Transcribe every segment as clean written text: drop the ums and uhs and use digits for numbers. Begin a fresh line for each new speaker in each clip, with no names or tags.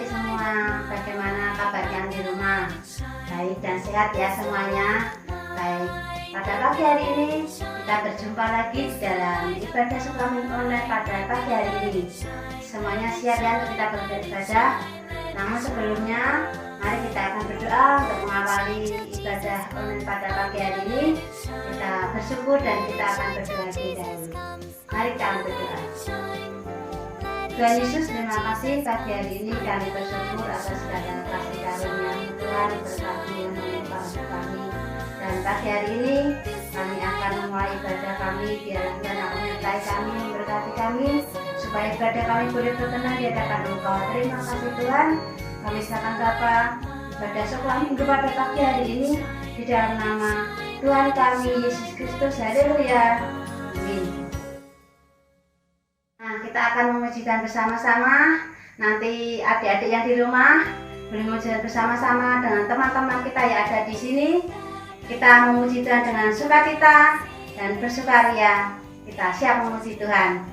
adik-adik semua, bagaimana kabarnya di rumah? Baik dan sehat ya semuanya. Baik, pada pagi hari ini kita berjumpa lagi di dalam ibadah suplemen online pada pagi hari ini. Semuanya siap ya untuk kita beribadah. Namun sebelumnya, mari kita akan berdoa untuk mengawali ibadah online pada pagi hari ini. Kita bersyukur dan kita akan berdoa lebih dahulu. Mari kita berdoa. Tuhan Yesus, terima kasih pagi hari ini kami bersyukur atas segala kasih karunia Tuhan berkati yang menimpa untuk kami. Dan pagi hari ini kami akan memulai ibadah kami, biarlah Tuhan akan menyertai kami, memberkati kami, supaya ibadah kami boleh berkenan di hadapan Engkau. Terima kasih Tuhan. Kami serahkan Bapa ibadah sekolah minggu pada pagi hari ini di dalam nama Tuhan kami Yesus Kristus. Haleluya. Amin. Nah, kita akan memujikan bersama-sama. Nanti adik-adik yang di rumah boleh memujikan bersama-sama dengan teman-teman kita yang ada di sini. Kita memuji Tuhan dengan sukacita dan bersukaria. Kita siap memuji Tuhan.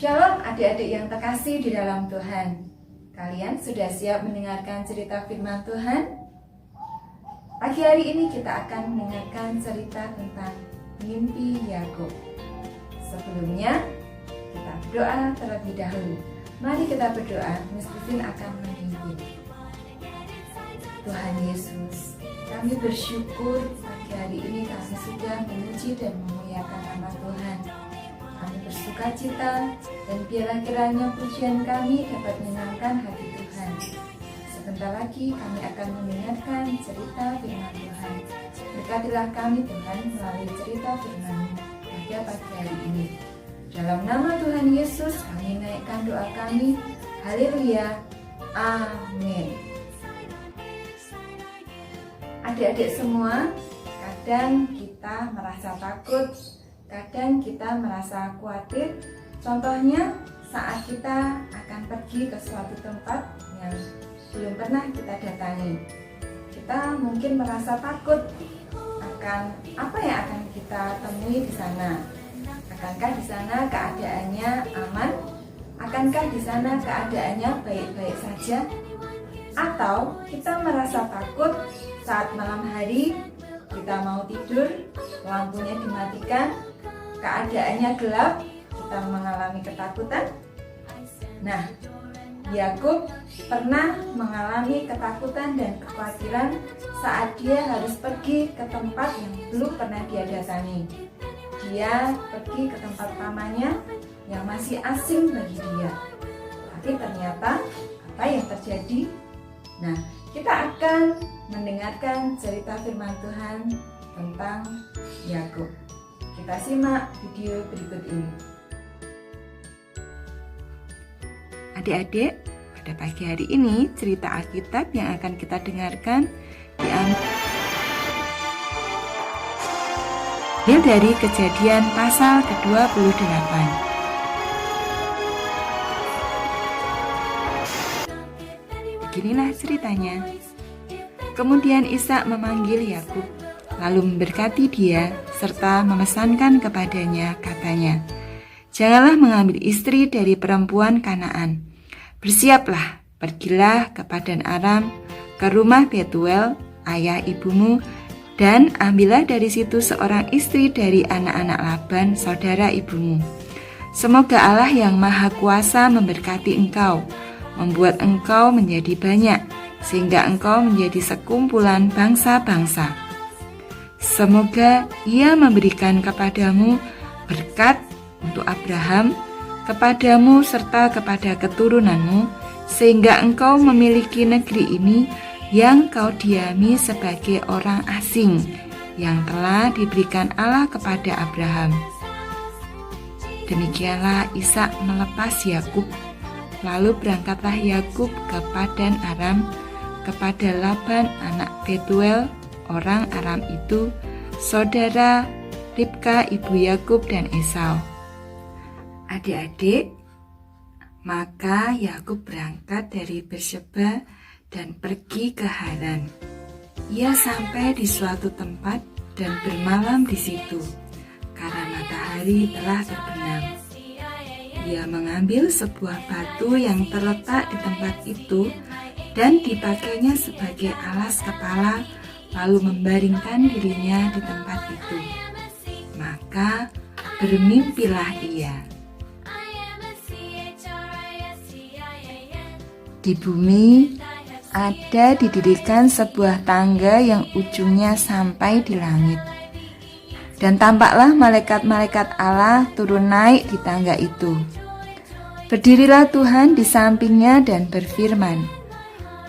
Shalom adik-adik yang terkasih di dalam Tuhan. Kalian sudah siap mendengarkan cerita firman Tuhan? Pagi hari ini kita akan mendengarkan cerita tentang mimpi Yakub. Sebelumnya, kita berdoa terlebih dahulu. Mari kita berdoa, Miss Christine akan memimpin. Tuhan Yesus, kami bersyukur pagi hari ini kami sudah memuji dan memuliakan nama Tuhan. Kami bersuka cita dan biarlah kiranya pujian kami dapat menyenangkan hati Tuhan. Sebentar lagi kami akan mendengarkan cerita firman Tuhan. Berkatilah kami Tuhan melalui cerita firman-Mu pada pagi hari ini. Dalam nama Tuhan Yesus kami naikkan doa kami. Haleluya. Amin. Adik-adik semua, kadang kita merasa takut, kadang kita merasa khawatir. Contohnya saat kita akan pergi ke suatu tempat yang belum pernah kita datangi. Kita mungkin merasa takut akan apa yang akan kita temui di sana. Akankah di sana keadaannya aman? Akankah di sana keadaannya baik-baik saja? Atau kita merasa takut saat malam hari kita mau tidur, lampunya dimatikan, keadaannya gelap, kita mengalami ketakutan. Nah, Yakub pernah mengalami ketakutan dan kekhawatiran saat dia harus pergi ke tempat yang belum pernah dia datangi. Dia pergi ke tempat pamannya yang masih asing bagi dia. Tapi ternyata apa yang terjadi? Nah, kita akan mendengarkan cerita firman Tuhan tentang Yakub. Kita simak video berikut ini.
Adik-adik, pada pagi hari ini cerita Alkitab yang akan kita dengarkan diambil dari Kejadian pasal ke-28. beginilah ceritanya. Kemudian Ishak memanggil Yakub, lalu memberkati dia serta memesankan kepadanya, katanya, "Janganlah mengambil istri dari perempuan Kanaan. Bersiaplah, pergilah ke Padan Aram, ke rumah Betuel, ayah ibumu, dan ambillah dari situ seorang istri dari anak-anak Laban, saudara ibumu. Semoga Allah yang Maha Kuasa memberkati engkau, membuat engkau menjadi banyak, sehingga engkau menjadi sekumpulan bangsa-bangsa. Semoga Ia memberikan kepadamu berkat untuk Abraham, kepadamu serta kepada keturunanmu, sehingga engkau memiliki negeri ini yang kau diami sebagai orang asing, yang telah diberikan Allah kepada Abraham." Demikianlah Ishak melepas Yakub. Lalu berangkatlah Yakub ke Padan Aram kepada Laban anak Betuel, orang Aram itu, saudara Ribka ibu Yakub dan Esau. Adik-adik, maka Yakub berangkat dari Berseba dan pergi ke Haran. Ia sampai di suatu tempat dan bermalam di situ, karena matahari telah terbenam. Ia mengambil sebuah batu yang terletak di tempat itu dan dipakainya sebagai alas kepala, lalu membaringkan dirinya di tempat itu. Maka bermimpilah ia. Di bumi ada didirikan sebuah tangga yang ujungnya sampai di langit. Dan tampaklah malaikat-malaikat Allah turun naik di tangga itu. Berdirilah Tuhan di sampingnya dan berfirman,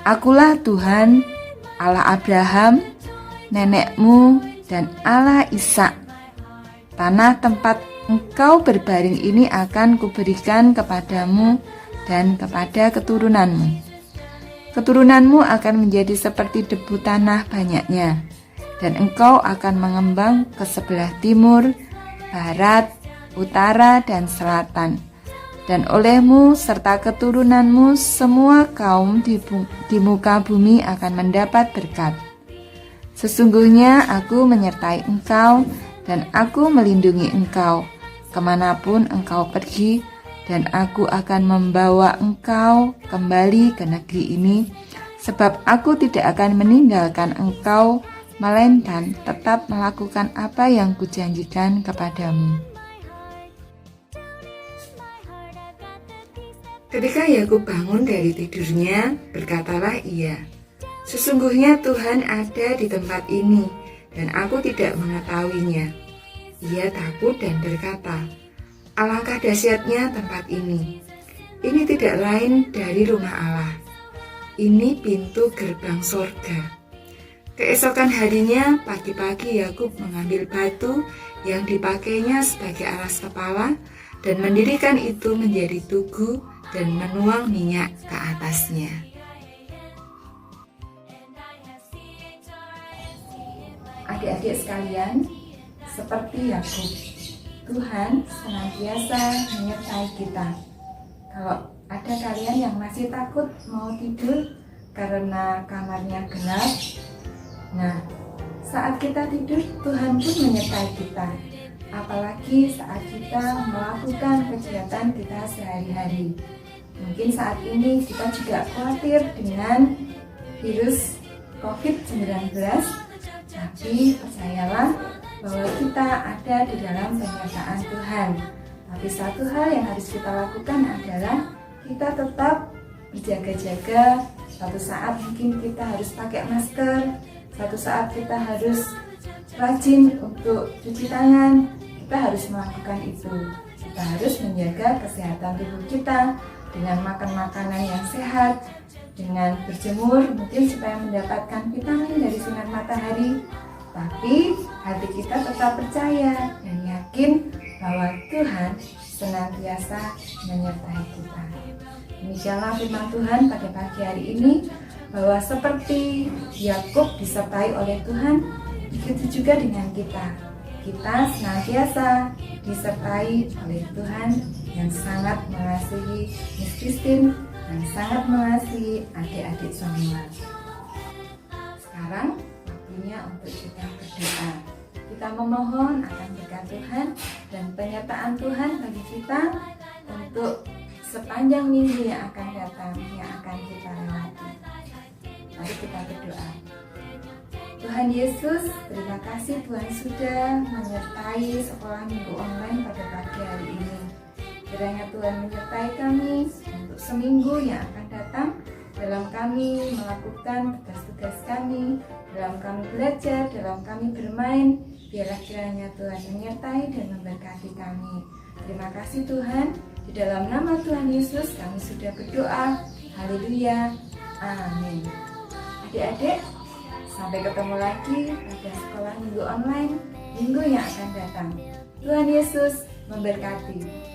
"Akulah Tuhan, Allah Abraham, nenekmu, dan Allah Ishak. Tanah tempat engkau berbaring ini akan kuberikan kepadamu dan kepada keturunanmu. Keturunanmu akan menjadi seperti debu tanah banyaknya, dan engkau akan mengembang ke sebelah timur, barat, utara, dan selatan. Dan olehmu serta keturunanmu semua kaum di muka bumi akan mendapat berkat. Sesungguhnya aku menyertai engkau, dan aku melindungi engkau kemanapun engkau pergi, dan aku akan membawa engkau kembali ke negeri ini, sebab aku tidak akan meninggalkan engkau, melainkan tetap melakukan apa yang kujanjikan kepadamu." Ketika Yakub bangun dari tidurnya, berkatalah ia, "Sesungguhnya Tuhan ada di tempat ini, dan aku tidak mengetahuinya." Ia takut dan berkata, "Alangkah dahsyatnya tempat ini. Ini tidak lain dari rumah Allah. Ini pintu gerbang sorga." Keesokan harinya, pagi-pagi Yakub mengambil batu yang dipakainya sebagai alas kepala dan mendirikan itu menjadi tugu dan menuang minyak ke atasnya.
Adik-adik sekalian, seperti Yakub, Tuhan senantiasa menyertai kita. Kalau ada kalian yang masih takut mau tidur karena kamarnya gelap, nah, saat kita tidur, Tuhan pun menyertai kita. Apalagi saat kita melakukan kegiatan kita sehari-hari. Mungkin saat ini kita juga khawatir dengan virus COVID-19, tapi percayalah bahwa kita ada di dalam penyertaan Tuhan. Tapi satu hal yang harus kita lakukan adalah kita tetap berjaga-jaga. Suatu saat mungkin kita harus pakai masker, suatu saat kita harus rajin untuk cuci tangan. Kita harus melakukan itu. Kita harus menjaga kesehatan tubuh kita dengan makan makanan yang sehat, dengan berjemur mungkin supaya mendapatkan vitamin dari sinar matahari. Tapi hati kita tetap percaya dan yakin bahwa Tuhan senantiasa menyertai kita. Demikianlah firman Tuhan pada pagi hari ini, bahwa seperti Yakub disertai oleh Tuhan, begitu juga dengan kita. Kita senantiasa disertai oleh Tuhan yang sangat mengasihi Miss Christine dan sangat mengasihi adik-adik semua. Sekarang waktunya untuk kita berdoa. Kita memohon akan berkat Tuhan dan penyertaan Tuhan bagi kita untuk sepanjang minggu yang akan datang, yang akan kita lewati. Mari kita berdoa. Tuhan Yesus, terima kasih Tuhan sudah menyertai sekolah minggu online pada pagi hari ini. Kiranya Tuhan menyertai kami untuk seminggu yang akan datang dalam kami melakukan tugas-tugas kami, dalam kami belajar, dalam kami bermain. Biarlah kiranya Tuhan menyertai dan memberkati kami. Terima kasih Tuhan. Di dalam nama Tuhan Yesus kami sudah berdoa. Haleluya. Amin. Adik-adik, sampai ketemu lagi pada sekolah minggu online minggu yang akan datang. Tuhan Yesus memberkati.